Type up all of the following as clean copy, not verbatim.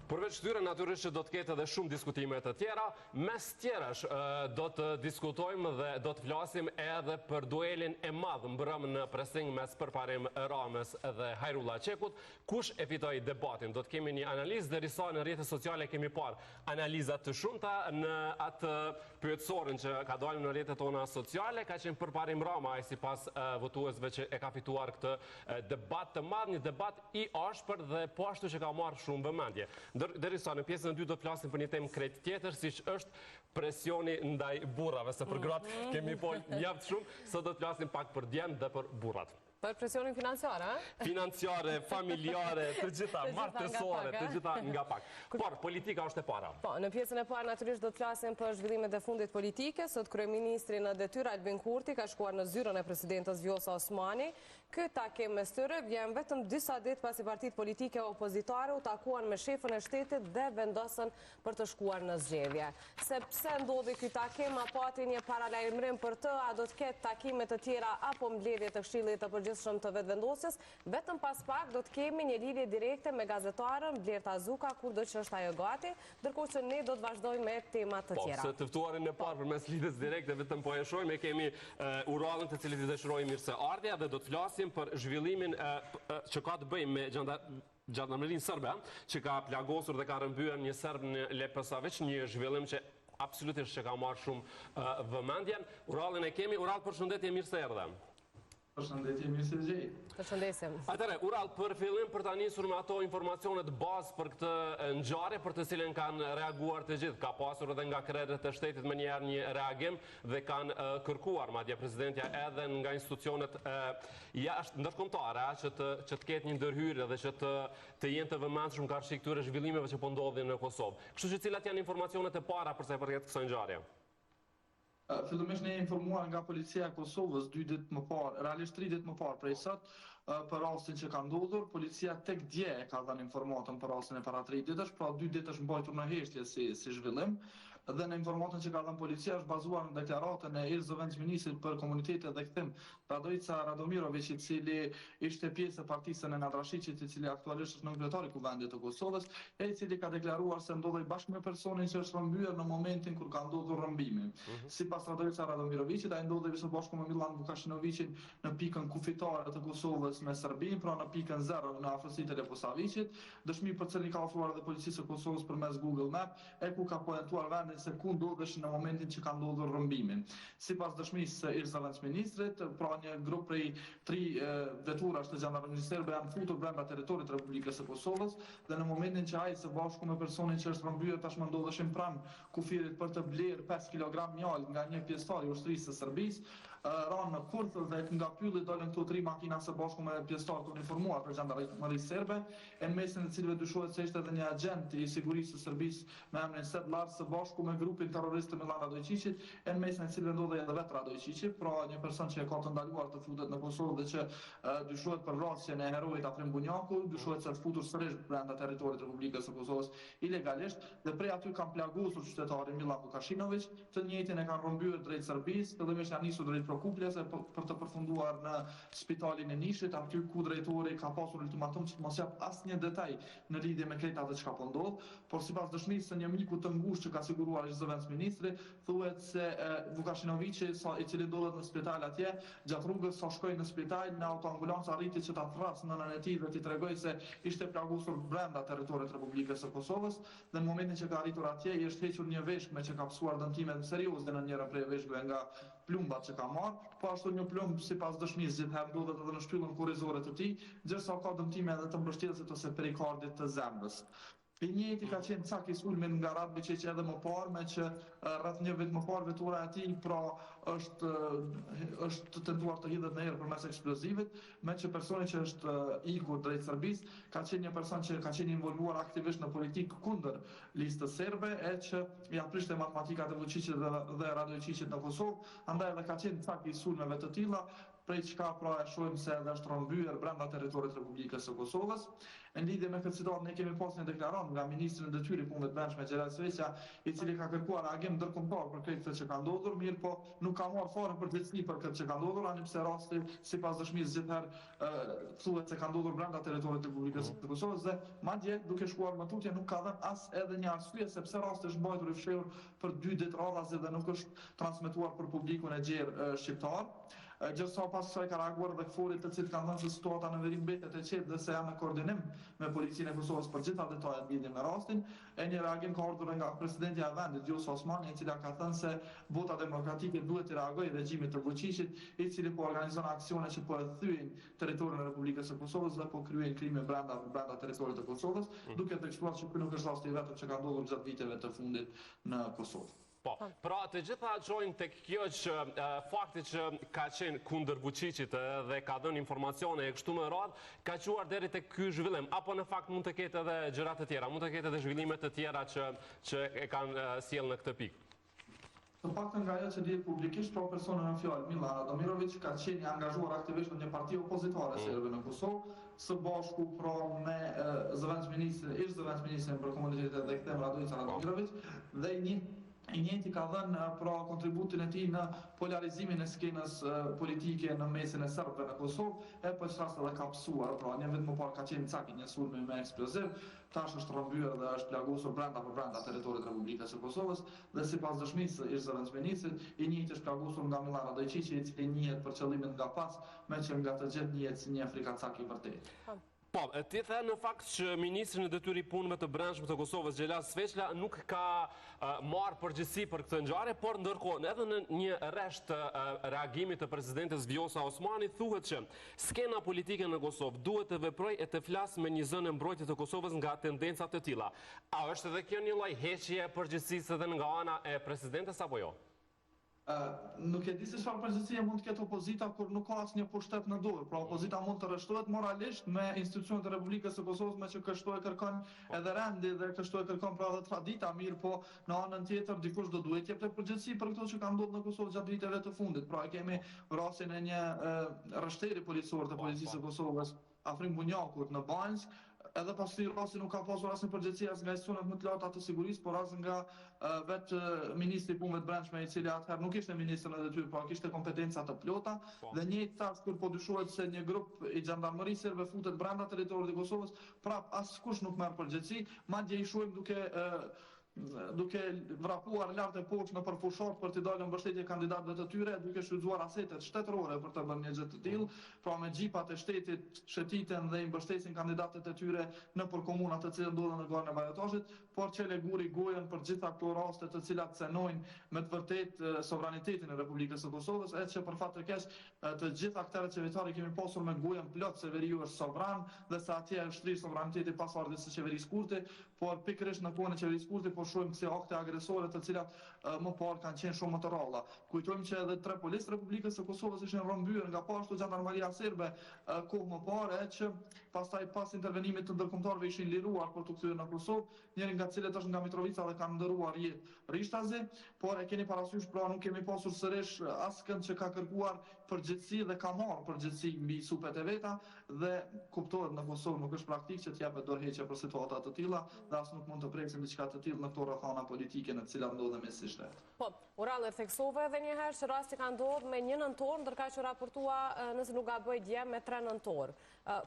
Përveç këtyre natyrisht që do të ketë edhe shumë diskutime të tjera, mes tjerash do të diskutojmë dhe do të flasim edhe për duelin e madh mbrëm në pressing mes Përparim Ramës dhe Hajrullah Qekut, kush e fitoi debatin. Do të kemi një analizë derisa në rrjetet sociale kemi parë analiza të shumta në atë pyetësorin që ka dalë në rrjetet tona sociale, ka qenë Përparim Rama ai sipas votuesve që e ka fituar këtë debat të madh, një debat i ashpër dhe po ashtu që ka marrë shumë vëmendje. Derisa në pjesën e dytë do të flasim për një temë krejt tjetër, siç është presioni ndaj burrave, se për gratë kemi folë mjaft shumë, sot do të flasim pak për djemt dhe për burrat. Për presionin financiare, financiare, familjare, të gjitha, martësore, të gjitha nga pak. Por, politika është e para. Po, në pjesën e parë natyrisht do të flasim për zhvillimet e fundit politike. Sot kryeministri në detyrë Albin Kurti ka shkuar në zyrën e presidentës Vjosa Osmani. Ky takim mes tyre vjen vetëm disa ditë pasi partitë politike opozitare u takuan me shefën e shtetit dhe vendosën për të shkuar në zgjedhje. Sepse ndodhi ky takim, apo ati një paralajmërim për të, a do të ketë takime të tjera apo mbledhje të Këshillit të Përgjithshëm të vetëvendosjes, vetëm pas pak do të kemi një lidhje direkte me gazetarën Blerta Zuka, kurdo që është ajo gati, ndërkohë që ne do të vazhdojmë me tema të tjera. Po, se të ftuarin e parë përmes lidhjes direkte vetëm po e shohim, kemi urrallën të cilit i dëshirojmë mirëseardhje dhe do të flasim për zhvillimin që ka të bëjë me Gjandarmerinë Serbe, që ka plagosur dhe ka rëmbyer një serb në Leposavić, një zhvillim që absolutisht që ka marrë shumë vëmendjen. Urrallën e kemi. Urrall, përshëndetje, mirë se erdhe. Përshëndetje, mirë se gjej. Përshëndesim. Atëre, Urall, për fillim për ta nisur me ato informacionet bazë për këtë ngjarje për të cilën kanë reaguar të gjithë. Ka pasur edhe nga krerët e shtetit më njëherë një reagim dhe kanë kërkuar madje presidentja edhe nga institucionet jashtë ndërkombëtare që të ketë një ndërhyrje dhe që të jenë të vëmendshëm karshi këtyre zhvillimeve që po ndodhin në Kosovë. Kështu që cilat janë informacionet e para për sa i përket kësaj ngjarje? Fillimisht ne informuar nga policia e Kosovës 2 ditë më parë, realisht 3 ditë më parë prej sot, për rastin që ka ndodhur. Policia tek dje e ka dhënë informatën për rastin e para 3 ditësh, pra 2 ditësh mbajtur në heshtje si zhvillim. Dhe në informatën që ka dhënë policia është bazuar në deklaratën e ish-zëvendësministrit për komunitetet dhe kthim, Radoica Radomirović, i cili ishte pjesë e partisë e Nadrašićit, i cili aktualisht është nënkryetari i Kuvendit të Kosovës, i cili ka deklaruar se ndodhej bashkë me personin që është rrëmbyer në momentin kur ka ndodhur rrëmbimi. Sipas Radoica Radomirovićit, ai ndodhej së bashku me Milan Vukashinovićin në pikën kufitare të Kosovës me Serbinë, pra në pikën 0 në afërsitë e Leposavićit, dëshmi për cilin ka ofruar edhe policisë së Kosovës përmes Google Map, e ku ka pointuar vendin se ku ndodheshin në momentin që ka ndodhur rrëmbimi. Sipas dëshmisë së ish-zëvendësministrit, pra një grup prej 3 veturash të Gjandarmerisë Serbe janë futur brenda territorit të Republikës së Kosovës dhe në momentin që ai së bashku me personin që është rrëmbyer tashmë ndodheshin pranë kufirit për të blerë 5 kg mjalë nga një pjesëtar i ushtrisë së Serbisë, ranë në Kurth dhe nga pylli dolën këto 3 makina së bashku me pjesëtar të uniformuar për Gjandarmerisë Serbe, në mesin e cilëve dyshohet se ishte edhe një agent i sigurisë së Serbisë me emrin Sedlar së bashku me grupin terrorist të Milan Radojčićit, në mesin e cilëve ndodhej edhe vetë Radojčići, pra një person që e ka të ndaluar të futet në Kosovë dhe që dyshohet për vrasjen e heroit Afrim Bunjaku, dyshohet se futur sërish brenda territorit të Republikës së Kosovës ilegalisht, dhe prej aty kanë plagosur qytetarin Milan Vukashinović, të njëjtin e kanë rrëmbyer drejt Serbisë, fillimisht janë nisur drejt Prokupljes për të përfunduar në spitalin e Nishit, aty ku drejtori ka pasur ultimatum që të mos jap asnjë detaj në lidhje me këtë atë çka po ndodh, por sipas dëshmisë së një miku të ngushtë që ka siguruar ish-zëvendësministri, thuhet se Vukashinovići, i cili ndodhet në spital atje, gjatë rrugës sa shkoi në spital, në autoambulancë arriti që ta thrasë nënën e tij dhe t'i tregoi se ishte plagosur brenda territorit të Republikës së Kosovës, dhe në momentin që ka arritur atje i është hequr një veshkë me që ka psuar dëmtime serioze në njëra prej veshkëve nga plumbat që ka marrë, po ashtu një plumb sipas dëshmisë gjithherë ndodhet edhe në shtyllën kurrizore të tij, ndërsa ka dëmtime edhe të mbështetësit ose perikardit të zemrës. I njëjti ka qenë cak i sulmit nga Radmičić edhe më parë, me që rreth një vit më parë vetura e tij pra është tentuar të hidhet në erë përmes eksplozivit, me që personi që është ikur drejt Serbisë ka qenë një person që ka qenë involvuar aktivisht në politikë kundër listës serbe, e që ja prishte matematikat e Vučićit dhe Radojčićit në Kosovë, andaj edhe ka qenë cak i sulmeve të tilla, prej çka pra e shohim se edhe është rrëmbyer brenda territorit të Republikës së Kosovës. Në lidhje me këtë situatë ne kemi pasur një deklaratë nga ministri i Detyrës së Punëve të Brendshme Xhelal Sveqa, i cili ka kërkuar reagim ndërkombëtar për këtë që ka ndodhur, mirë po nuk ka marrë fare përgjegjësi për këtë që ka ndodhur, ani pse rasti sipas dëshmisë gjithherë thuhet se ka ndodhur brenda territorit të Republikës së Kosovës dhe madje duke shkuar më tutje nuk ka dhënë as edhe një arsye sepse rasti është mbajtur i fshehur për 2 ditë radhazi dhe nuk është transmetuar për publikun e gjerë shqiptar. Gjithsa pas kësaj ka reaguar dhe forit të cilët kanë thënë se situata në veri mbetet e qetë dhe se janë në koordinim me policinë e Kosovës për gjitha detajet lidhje me rastin. E një reagim ka ardhur nga presidenti i vendit Vjosa Osmani, e cila ka thënë se bota demokratike duhet të reagojë regjimit të Vučićit, i cili po organizon aksione që po e thyen territorin e Republikës së Kosovës dhe po kryejnë krime brenda territorit të Kosovës, duke tekstuar që ky nuk është rasti i vetëm që ka ndodhur gjatë viteve të fundit në Kosovë. Po, pra të gjitha qojnë tek kjo që fakti që ka qenë kundër Vučićit dhe ka dhënë informacione e kështu me radhë, ka quar deri tek ky zhvillim, apo në fakt mund të ketë edhe gjëra të tjera, mund të ketë edhe zhvillime të tjera që e kanë sjellë në këtë pikë. Të paktën nga ajo që dihet publikisht, pra persona në fjalë Milana Domirović ka qenë i angazhuar aktivisht në një parti opozitare serbe në Kosovë, së bashku pra me ish zëvendësministrin për komunitetet dhe kthem Radojica Radomirović dhe i njëjti ka dhënë pra kontributin e tij në polarizimin e skenës politike në mesin e serbëve në Kosovë, e po çfarë edhe ka psuar, pra një vit më parë ka qenë caki një sulmi me eksploziv, tash është rrëmbyer dhe është plagosur brenda territorit të Republikës së Kosovës dhe sipas dëshmisë ish zëvendësministrit, i njëjti është plagosur nga Milana Dojičić, i cili njihet për qëllimin nga pas, me që nga të gjithë njihet si një afrikacak i vërtetë. Po, ti the në fakt që ministri i Detyrës së Punëve të Brendshme të Kosovës, Xhelal Sveqa, nuk ka marrë përgjegjësi për këtë ngjarje, por ndërkohë edhe në një rresht reagimit të presidentes Vjosa Osmani thuhet që skena politike në Kosovë duhet të veprojë e të flasë me një zënë mbrojtje të Kosovës nga tendenca të tilla. A është edhe kjo një lloj heqje e përgjegjësisë edhe nga ana e presidentes apo jo? Nuk e di se çfarë përgjegjësie mund të ketë opozita kur nuk ka asnjë pushtet në dorë. Pra opozita mund të rreshtohet moralisht me institucionet e Republikës së Kosovës, me që kështu e kërkon edhe rendi dhe kështu e kërkon pra edhe tradita, mirë po në anën tjetër dikush do duhet jep përgjegjësi për këto që ka ndodhur në Kosovë gjatë viteve të fundit. Pra kemi rastin e një rreshteri policor të policisë së Kosovës, Afrim Bunjakut në Banjsk. Edhe pas këtij rasti nuk ka pasur asnjë përgjegjësi as nga institucionet më të larta të sigurisë, por as nga vetë ministri i Punëve të Brendshme, i cili atëherë nuk ishte ministër në detyrë, por kishte kompetenca të plota. Dhe njëjtë tash kur po dyshohet se një grup i xhandarmerisë serbe futet brenda territorit të Kosovës, prap askush nuk merr përgjegjësi, madje i shohim duke vrapuar lart e poshtë në përfushat për të dalë në mbështetje kandidatëve të tyre, duke shfrytzuar asetet shtetërore për të bërë një gjë të tillë, pra me xhipat e shtetit shëtiten dhe i mbështesin kandidatët e tyre nëpër komunat të cilat ndodhen në garën e ballotazhit, por që leguri gojën për gjitha këto raste të cilat cenojnë me të vërtetë sovranitetin e Republikës së Kosovës, e që për fat të keq të gjitha aktorët qeveritari kemi pasur me gojën plot se veriu është sovran dhe se atje është shtrirë sovraniteti pas ardhes së qeverisë kurte, por pikërisht në kohën e qeverisë kurte po shohim se akte agresore të cilat më parë kanë qenë shumë më të rralla. Kujtojmë që edhe 3 policë të Republikës së Kosovës ishin rrëmbyer nga pashtu xhandarmeria serbe kohë më parë, që pastaj pas intervenimit të ndërkombëtarëve ishin liruar për të kthyer në Kosovë, njëri nga të cilët është nga Mitrovica dhe kanë ndëruar jetë Rishtazi, por e keni parasysh pra nuk kemi pasur sërish askënd që ka kërkuar përgjegjësi dhe ka marrë përgjegjësi mbi supet e veta dhe kuptohet në Kosovë nuk është praktikë që t'japet dorëheqje për situata të tilla dhe as nuk mund të presim diçka të tillë në këto rrethana politike në të cilat ndodhemi si shtet. Po, Uralli theksove edhe një herë që rasti ka ndodhur me 1 nëntor, ndërkaq që raportua, nëse nuk gaboj dje, me 3 nëntor.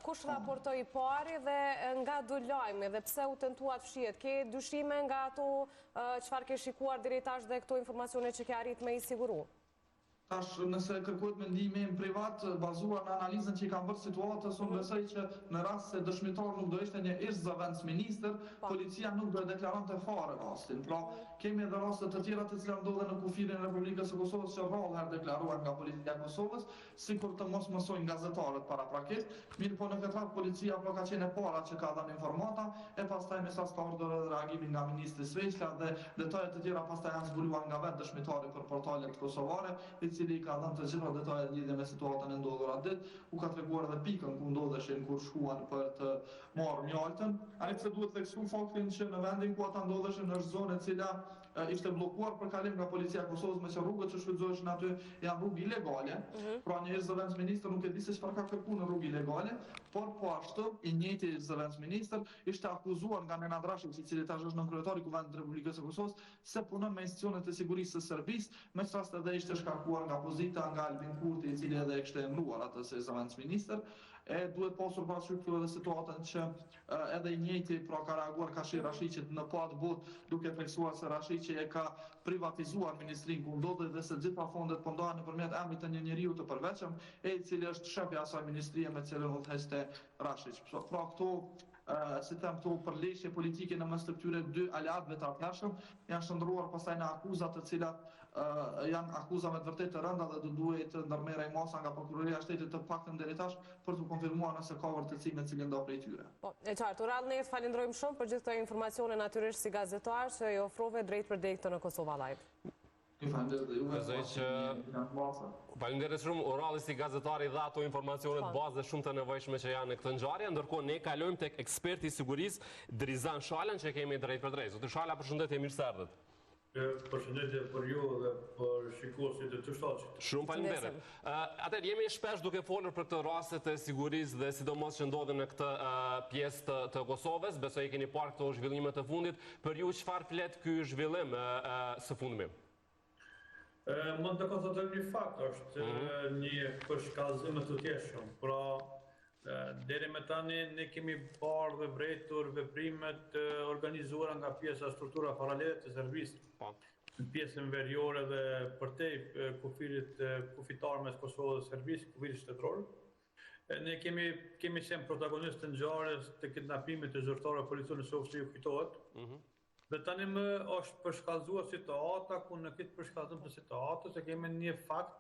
Kush raportoi pari dhe nga do lajmi dhe pse u tentua të fshihet? Ke dyshime nga ato çfarë ke shikuar deri tash dhe këto informacione që ke arrit me i siguru? Tash nëse kërkohet mendimi privat bazuar në analizën që i kanë bërë situatës, unë besoj që në rast se dëshmitar nuk do ishte një ish zëvendësministër, policia nuk do e deklarante fare rastin. Pra, kemi edhe raste të tjera të cilat ndodhen në kufirin e Republikës së Kosovës që rrallë herë deklaruar nga policia e Kosovës, sikur të mos mësojnë gazetarët paraprakisht, mirë po në këtë rast policia pra ka qenë e para që ka dhënë informata, e pastaj me sa ka ardhur edhe reagimi nga ministri Sveqa dhe detajet të tjera pastaj janë zbuluar nga vetë dëshmitari për portalet kosovare, i cili ka dhënë të gjitha detajet lidhje me situatën e ndodhur atë ditë, u ka treguar edhe pikën ku ndodheshin kur shkuan për të marrë mjaltën. Ai pse duhet theksu faktin që në vendin ku ata ndodheshin është zonë e cila ishte bllokuar për kalim nga policia e Kosovës, me që rrugët që shfrytëzoheshin aty janë rrugë ilegale. Pra një zëvendës ministër nuk e di se çfarë ka kërkuar në rrugë ilegale, por po ashtu i njëjti zëvendës ministër ishte akuzuar nga Nenad Rashid, i cili tash është nënkryetari i Kuvendit të Republikës së Kosovës, se punon me institucionet e sigurisë së Serbisë, me çast edhe ishte shkarkuar nga pozita nga Albin Kurti, i cili edhe e kishte emëruar atë si zëvendës ministër. E duhet pasur parasysh këtu edhe situatën që edhe i njëjti pra ka reaguar Kashi Rashiqit në pat botë, duke theksuar se Rashiqi e ka privatizuar ministrinë ku ndodhet dhe se gjitha fondet po ndahen nëpërmjet emrit të një njeriu të përveçëm, i cili është shefi i asaj ministrie me cilën udhëheste Rashiq. Pra këto si them këto përleshje politike në mes të këtyre dy aleatëve të atëhershëm janë shndruar pastaj në akuzat të cilat janë akuza me të vërtetë të rënda dhe do duhet të ndërmerrej masa nga prokuroria e shtetit të paktën deri tash për të konfirmuar nëse ka vërtetësi me cilën do prej tyre. Po, e qartë, Urall, ne falenderojmë shumë për gjithë këto informacione natyrisht si gazetar që i ofrove drejt për drejt në Kosova Live. Falenderoj shumë Uralli si gazetari dha ato informacionet bazë shumë të nevojshme që janë në këtë ngjarje, ndërkohë ne kalojmë tek eksperti i sigurisë Drizan Shalën që kemi drejt për drejt. Zoti Shala, përshëndetje, mirë se erdhët. Përshëndetje për ju dhe për shikuesit e të shtaqit. Shumë faleminderit. Atëherë jemi shpesh duke folur për këtë rastet e sigurisë dhe sidomos që ndodhen në këtë pjesë të Kosovës. Besoj keni parë këto zhvillime të fundit. Për ju çfarë flet ky zhvillim së fundmi? Mund të konstatojmë një fakt, është një përshkallëzim të thjeshtë. Pra, deri me tani ne kemi parë dhe vërejtur veprimet organizuara nga pjesa struktura paralele të Serbisë. Në pjesën veriore dhe përtej kufitar mes Kosovës dhe Serbisë, kufirit shtetëror. Ne kemi qenë protagonistë të ngjarjes të kidnapimit të zyrtarëve policisë në Sofia ju kujtohet. Dhe tani më është përshkallëzuar situata ku në këtë përshkallëzim të situatës e kemi një fakt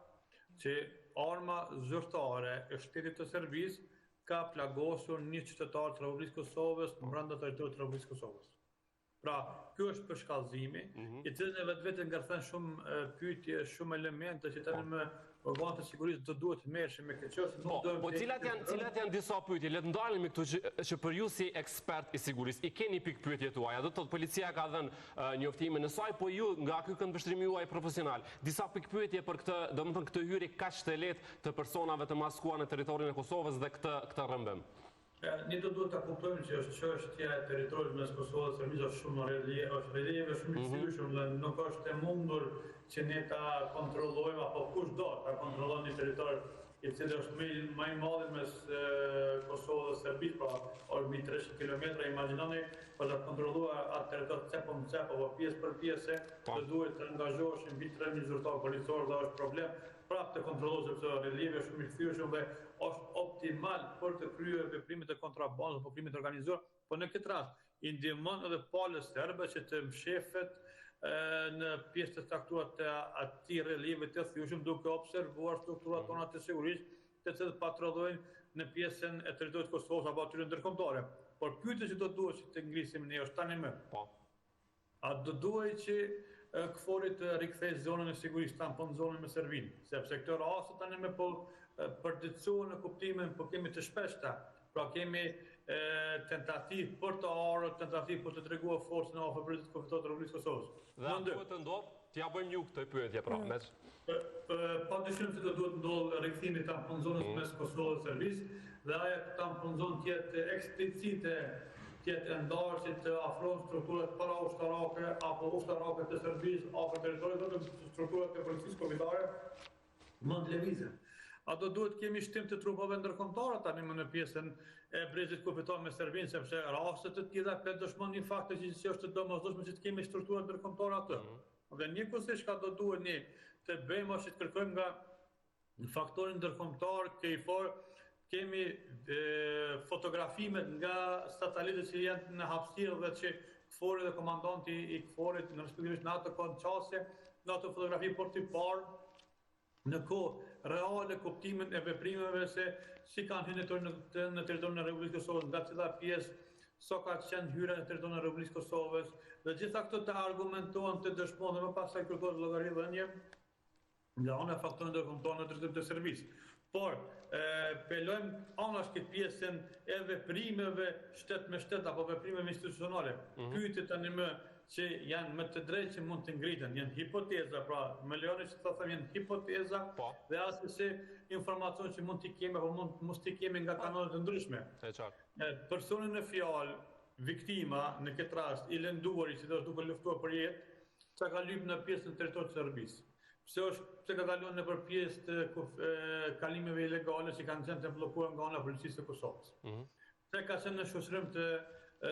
që arma zyrtare e shtetit të Serbisë ka plagosur një qytetar të Republikës Kosovës brenda territorit të Republikës Kosovës. Pra, ky është përshkallëzimi, i cili në vetvete ngarthen shumë pyetje, shumë elemente që tani më organet e sigurisë do duhet të merreshin me këtë çështje. Po cilat janë disa pyetje? Le të ndalemi këtu që për ju si ekspert i sigurisë, i keni pikpyetjet tuaja. Do të thotë policia ka dhënë njoftimin e saj, po ju nga ky këndvështrimi juaj profesional, disa pikpyetje për këtë, domethënë këtë hyrje kaq të lehtë të personave të maskuar në territorin e Kosovës dhe këtë rrëmbim. Ne do duhet ta kuptojmë që është çështja e territorit mes Kosovës dhe Serbisë është shumë relev, shumë i thyeshëm dhe nuk është e mundur që ne ta kontrollojmë apo kushdo ta kontrollon një territor i cili është më i madh mes Kosovës dhe Serbisë, pra është mbi 300 kilometra, imagjinoni për ta kontrolluar atë territor cep për cep apo pjesë për pjesë, do duhet të angazhohesh mbi 3000 zyrtarë policorë dhe është problem prapë të kontrollosh sepse relievi është shumë i thyeshëm dhe është optimal për të kryer veprimet e kontrabandës apo krimit të organizuar, por në këtë rast i ndihmon edhe palës serbe që të mshefet në pjesë të caktuara të atij relievi të thyeshëm duke observuar strukturat tona të sigurisë të cilët patrullojnë në pjesën e territorit të Kosovës apo aty ndërkombëtare. Por pyetja që do duhet që të ngrisim ne është tani më. A do duhet që KFOR-i të rikthejë zonën e sigurisë tampon zonën me Serbinë, sepse këto raste tani më po përditësohen në kuptimin po kemi të shpeshta. Pra kemi tentativë për të ardhur, tentativë për të treguar forcën e afërbërit të kufitot të Republikës Kosovës. Dhe atë të ndodh, t'ja bëjmë ju këtë pyetje pra. Padyshim se do duhet ndodhë rikthimi tampon zonës mes Kosovës dhe Serbisë dhe ajo tampon zonë tjetë eksplicite tjetë ndarë që të afronë strukturat para ushtarake apo ushtarake të Serbisë apo territorit dhe strukturat e policisë kombëtare mund lëvizën. A do duhet kemi shtim të trupave ndërkombëtare tani më në pjesën e brezit kufitar me Serbinë, sepse rastet të tilla ka dëshmon një fakt që është e domosdoshme që të kemi struktura ndërkombëtare atë. Dhe njëkohësisht ka do duhet ne të bëjmë është të kërkojmë nga faktorin ndërkombëtar KFOR, kemi fotografimet nga satellitët që janë në hapësirë dhe që KFOR-i dhe komandanti i KFOR-it në respektivisht në atë kohë qasje, në ato fotografi për të parë në kohë reale kuptimin e veprimeve se si kanë hyrë në territorin e Republikës Kosovës, nga cila pjesë, sa ka qenë hyrja në territorin e Republikës Kosovës, dhe gjitha këto të argumentohen, të dëshmohen dhe më pastaj kërkohet llogaridhënie nga ona faktorën ndërkombëtar në drejtim të servis. Por, pelojmë anash këtë pjesën e veprimeve shtet me shtet apo veprimeve institucionale. Pyetje tani më që janë më të drejtë që mund të ngriten, janë hipoteza, pra më lejoni që të them janë hipoteza dhe as se informacion që mund t'i kemi apo mos t'i kemi nga kanale të ndryshme. Personi në fjalë, viktima në këtë rast i lënduar i sidomos duke luftuar për jetë, çka ka lyp në pjesën territor të Serbisë. Pse ka kaluar në për pjesë të kalimeve ilegale që kanë qenë të bllokuar nga ana policisë së Kosovës. Pse ka qenë në shoqërim të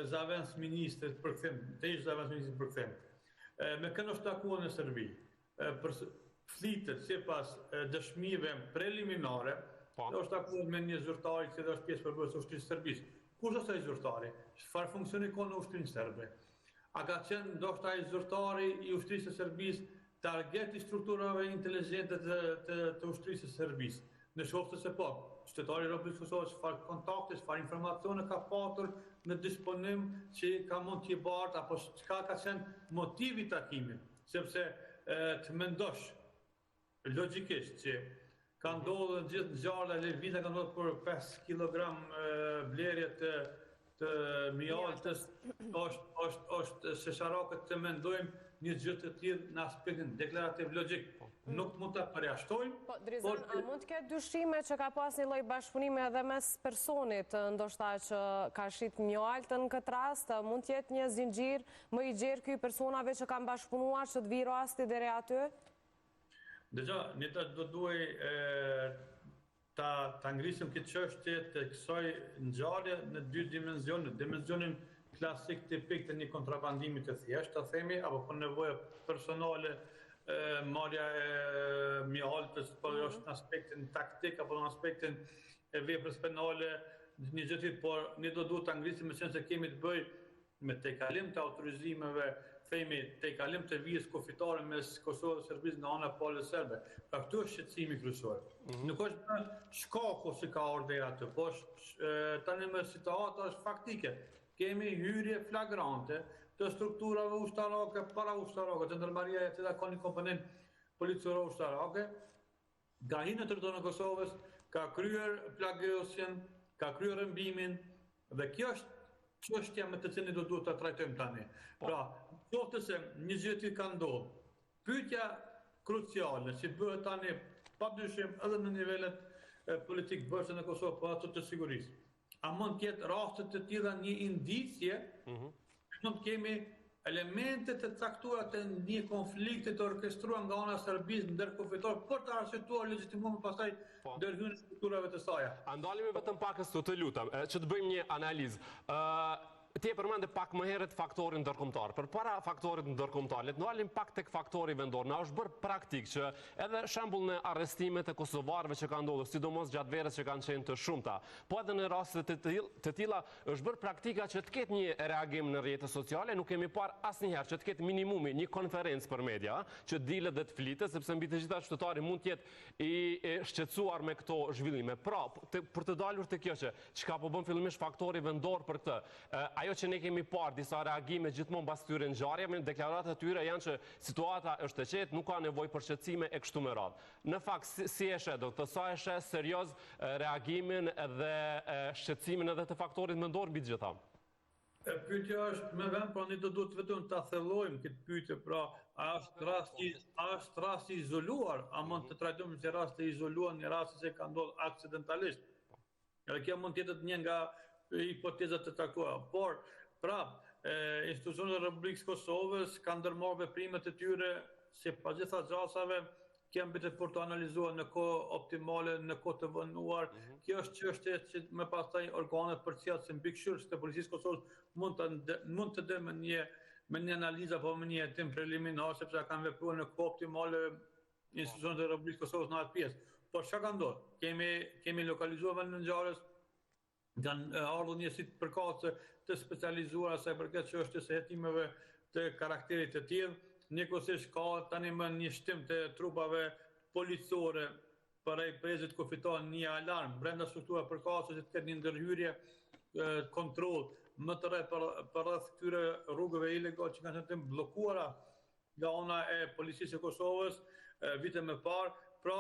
Zavens ministrit për kthim, të ish Zavens ministrit për kthim. Me kënë është takuar në Serbi. Flitet sipas dëshmive preliminare, është takuar me një zyrtar që është pjesë përbërës së ushtrisë së Serbisë. Kush është ai zyrtari? Çfarë funksioni ka në ushtrinë serbe? A ka qenë ndoshta ai zyrtari i ushtrisë së Serbisë target i strukturave inteligjente të ushtrisë së Serbisë? Në shoftë se po, shtetari i Republikës Kosovës çfarë kontakte, çfarë informacione ka patur në disponim që ka mund t'i bart apo çka ka qenë motivi i takimit, sepse të mendosh logjikisht që ka ndodhur gjithë ngjarja e Levita ka ndodhur për 5 kg blerje të mjaltës, është shesharakët të mendojmë një gjë të tillë në aspektin deklarativ logjik. Nuk mund ta përjashtojmë. Po, Drizan, a mund të ketë dyshime që ka pas një lloj bashkëpunimi edhe mes personit, ndoshta që ka shit mjaltën në këtë rast, mund të jetë një zinxhir më i gjerë ky personave që kanë bashkëpunuar që të vi rasti deri aty? Dëgjoj, ne do duaj ta ngrisim këtë çështje të kësaj ngjarje në dy dimensione, dimensionin klasik tipik të një kontrabandimi të thjeshtë, ta themi, apo për nevojë personale, marrja e mjaltës, po është në aspektin taktik apo në aspektin e veprës penale, një gjë tjetër, por ne do duhet ta ngrisim me qenë se kemi të bëj me tejkalim të autorizimeve, themi tejkalim të vijës kufitare mes Kosovës dhe Serbisë nga ana pale serbe. Pra këtu është shqetësimi kryesor. Nuk është shkaku si ka ardhur atë, po tani më situata është faktike. Kemi hyrje flagrante të strukturave ushtarake, para ushtarake, Gendarmeria e cila ka një komponent policore ushtarake, ka hyrë në territorin e Kosovës, ka kryer plagosjen, ka kryer rëmbimin, dhe kjo është çështja me të cilën do duhet ta trajtojmë tani. Pra, qoftë se një gjë tjetër ka ndodhur, pyetja kruciale që bëhet tani padyshim edhe në nivelet politik bërse në Kosovë, po ato të sigurisë. A mund të jetë raste të tilla një indicje, mund të kemi elemente të caktuara të një konflikti të orkestruar nga ana e Serbisë ndërkufitor për të arsyetuar legjitimuar pastaj ndërhyrjen e strukturave të saj. A ndalemi vetëm pak të lutem, që të bëjmë një analizë. Ti e përmende pak më herët faktorin ndërkombëtar. Përpara faktorit ndërkombëtar, le të ndalim pak tek faktori vendor. Na është bërë praktik që edhe shembull në arrestimet e kosovarëve që kanë ndodhur, sidomos gjatë verës që kanë qenë të shumta, po edhe në raste të tilla është bërë praktika që të ketë një reagim në rrjetet sociale, nuk kemi parë asnjëherë që të ketë minimumi një konferencë për media, që dilet dhe të flitet, sepse mbi të gjitha qytetari mund të jetë i shqetësuar me këto zhvillime. Pra, për të dalur te kjo që çka po bën fillimisht faktori vendor për këtë, ajo që ne kemi parë disa reagime gjithmonë pas këtyre ngjarjeve, deklaratat e tyre janë që situata është e qetë, nuk ka nevojë për shqetësime e kështu me radhë. Në fakt, si e sheh, do të sa e sheh serioz reagimin dhe shqetësimin edhe të faktorit mendor mbi të gjitha? Pyetja është me vend, pra ne do duhet vetëm ta thellojmë këtë pyetje, pra a është rast i izoluar, a mund të trajtojmë si rast i izoluar, një rast që ka ndodhur aksidentalisht. Edhe kjo mund të jetë një nga hipotezat të takuara, por institucionet e Republikës Kosovës kanë ndërmarrë veprimet e tyre sipas gjitha gjasave, kanë mbetur për të analizuar në kohë optimale, në kohë të vonuar. Kjo është çështje që më pastaj organet përcjellëse mbikëqyrëse të Policisë Kosovës mund të dëmë me një analizë apo me një hetim preliminar, sepse kanë vepruar në kohë optimale institucionet e Republikës Kosovës në atë pjesë. Por çka ka ndodhur? Kemi lokalizuar vendin e ngjarjes, kanë ardhur njësit përkatëse të specializuara sa i përket çështjes së hetimeve të karakterit të tillë. Njëkohësisht ka tani më një shtim të trupave policore për ai prezit kufiton një alarm brenda strukturave përkatëse që të ketë një ndërhyrje kontroll më të rreth për rreth këtyre rrugëve ilegale që kanë qenë bllokuara nga ana e Policisë së Kosovës, vite më parë, pra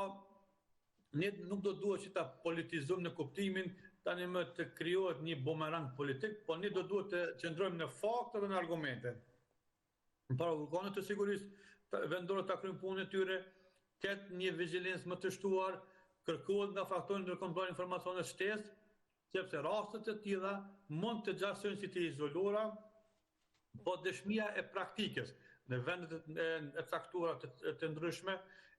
ne nuk do duhet që ta politizojmë në kuptimin tani më të krijohet një bumerang politik, po ne do duhet të qëndrojmë në fakte dhe në argumente. Para organeve të sigurisë vendore ta kryejnë punën e tyre, ketë një vigjilencë më të shtuar, kërkohet nga faktorët ndërkombëtar informacione shtesë, sepse rastet e tilla mund të gjasojnë si të izoluara, po dëshmia e praktikës në vendet e caktuara të ndryshme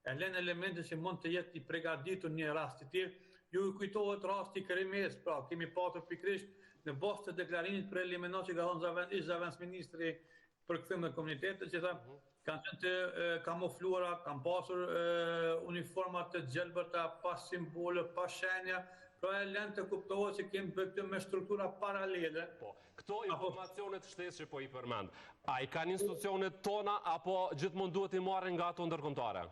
e lën elemente që mund të jetë i përgatitur një rast i tillë. Ju kujtohet rasti i Kerimës, pra kemi pasur pikërisht në bazë të deklarimit preliminar që ka dhënë zëvendësministri për kthim në komunitetet, që tha kanë qenë të kamufluara, kanë pasur uniforma të gjelbërta, pa simbole, pa shenja, pra e lën të kuptohet që kemi bërë me struktura paralele. Po, këto informacionet shtesë që po i përmend, a i kanë institucionet tona apo gjithmonë duhet i marrin nga ato ndërkombëtare?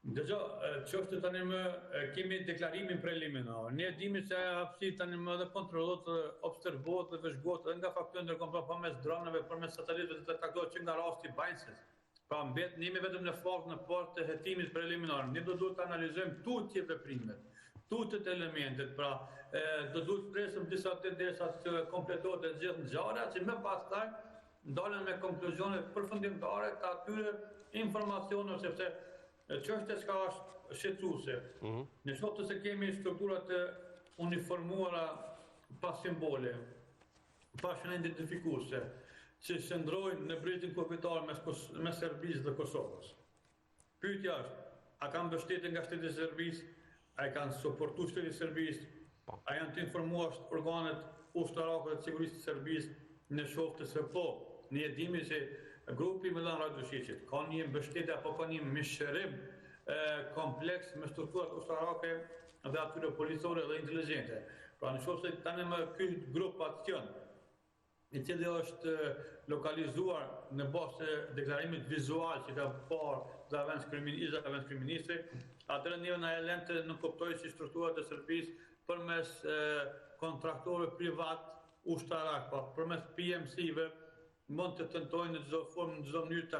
Dëgjoj, çështë tani më kemi deklarimin preliminar. Ne dimi se hapësi tani më dhe kontrollohet, observohet dhe vëzhgohet edhe nga faktorët ndërkombëtar përmes dronave, përmes satelitëve të taktohet që nga rasti Bajnësit. Pra mbet jemi vetëm në fakt në part të hetimit preliminar. Ne do duhet të analizojmë tutje veprimet, tutjet elementet, pra do duhet të presim disa të derisa të kompletohet të gjithë ngjarja që më pastaj ndalen me konkluzione përfundimtare të atyre informacione, sepse çështja që është shqetësuese. Në qoftë se kemi struktura të uniformuara pa simbole, pa shenjë identifikuese, që shndrojnë në brezin kufitar mes Serbisë dhe Kosovës. Pyetja është, a kanë mbështetje nga shteti i Serbisë, a i kanë suportuar shteti i Serbisë, a janë të informuar organet ushtarake të sigurisë të Serbisë, në qoftë se po, ne e dimi se grupi Milan Radoshićit ka një mbështetje apo ka një mishërim kompleks me strukturat ushtarake dhe atyre policore dhe inteligjente. Pra në qoftë se tani më ky grup aksion, i cili është lokalizuar në bazë të deklarimit vizual që ka parë zëvendës kryeministri, atëherë ne na e lën të nuk kuptojë si strukturat e Serbisë përmes kontraktorëve privat ushtarak, përmes PMC-ve mund të tentojnë në çdo formë, në çdo mënyrë të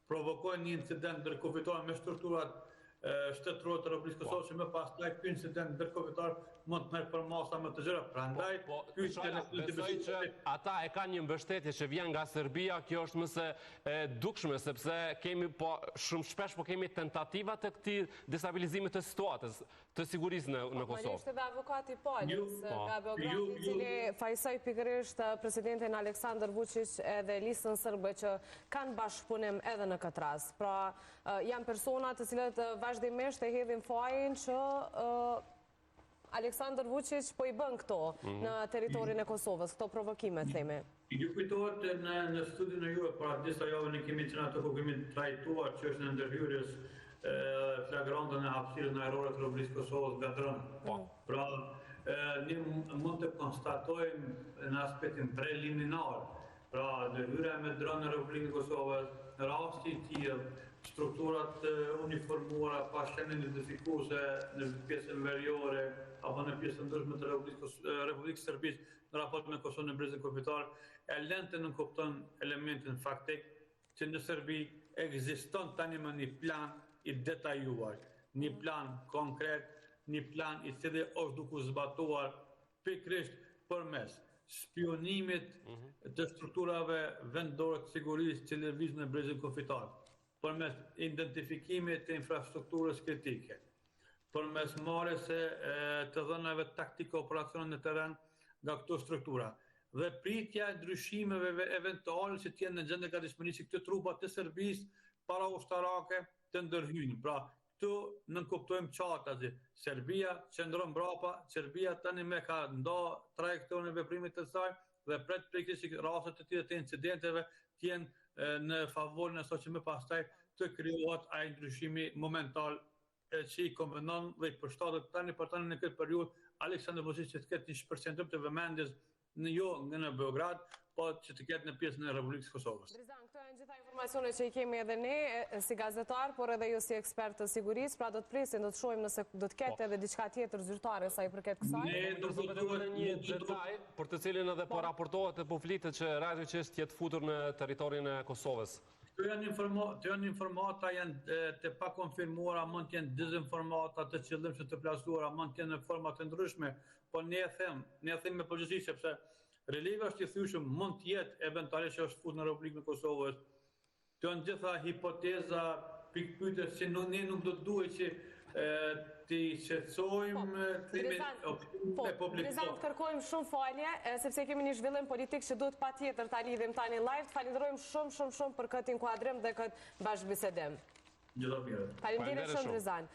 provokojnë një incident ndërkufitar me strukturat shtetërore të Republikës Kosovës, që më pastaj ky incident ndërkufitar mund të merr për masa më të gjëra. Prandaj besoj që ata e kanë një mbështetje që vjen nga Serbia, kjo është më se e dukshme, sepse kemi shumë shpesh kemi tentativa të këtij destabilizimi të situatës të sigurisë në Kosovë. Ishte dhe avokati Polis nga Beogradi, i cili fajsoi pikërisht presidentin Aleksandar Vučić edhe listën serbe që kanë bashkëpunim edhe në këtë rast. Pra janë persona të cilët vazhdimisht e hedhin fajin që Aleksandar Vučić po i bën këto në territorin e Kosovës, këto provokime, themi. Ju kujtohet në studion e juve, para disa javë ne kemi qenë ato ku kemi trajtuar çështën e ndërhyrjes flagrante në hapësirën ajrore të Republikës Kosovës nga dronë. Pra, ne mund të konstatojmë në aspektin preliminar, pra ndërhyrja me dronë në Republikën e Kosovës, rasti i tillë, strukturat uniformuara pa shenjë identifikuese në pjesën veriore apo në pjesën ndryshme të Republikës Serbisë në raport me Kosovën në brezin kufitar, e lën të nënkupton elementin faktik që në Serbi ekziston tani më një plan i detajuar, një plan konkret, një plan i cili është duke zbatuar pikërisht përmes spionimit të strukturave vendore të sigurisë që lëvizin në brezin kufitar, përmes identifikimit të infrastrukturës kritike, përmes marrjes të dhënave taktike operacione në terren nga këto struktura dhe pritja e ndryshimeve eventuale që të jenë në gjendje gatishmëri që këto trupa të Serbisë para ushtarake të ndërhyjnë. Pra, këtu nënkuptojmë qartë që Serbia qëndron mbrapa, Serbia tani me ka nda trajektorin e veprimit të saj dhe pret pikërisht që rastet të tilla të incidenteve të jenë në favorin e asaj që më pastaj të krijohet ai ndryshimi momental që i konvenon dhe i përshtatet tani për tani në këtë periudhë Aleksandar Vučić që të ketë një shpërcentim të vëmendjes jo në Beograd, po që të ketë në pjesën e Republikës Kosovës. Drizan, këto janë gjitha informacione që i kemi edhe ne si gazetar, por edhe ju si ekspert të sigurisë, pra do të presim, do të shohim nëse do të ketë edhe diçka tjetër zyrtare sa i përket kësaj. Ne do të bëjmë një detaj për të cilin edhe po raportohet e po flitet që Radojčić jetë futur në territorin e Kosovës. Të janë informata janë të pa konfirmuara, mund të jenë dezinformata të qëllimshme të plasuara, mund të jenë në forma të ndryshme, po ne e them me përgjithësi sepse relievi është i thyeshëm, mund të jetë eventualisht që është futur në Republikën e Kosovës. Të janë gjitha hipoteza, pikpyetje që ne nuk do të duhet që të shqetësojmë krimin e publikut. Prezant, kërkojmë shumë falje, sepse kemi një zhvillim politik që duhet patjetër ta lidhim tani live. Falenderojmë shumë për këtë inkuadrim dhe këtë bashkëbisedim. Gjithë mirë. Faleminderit shumë Rezan.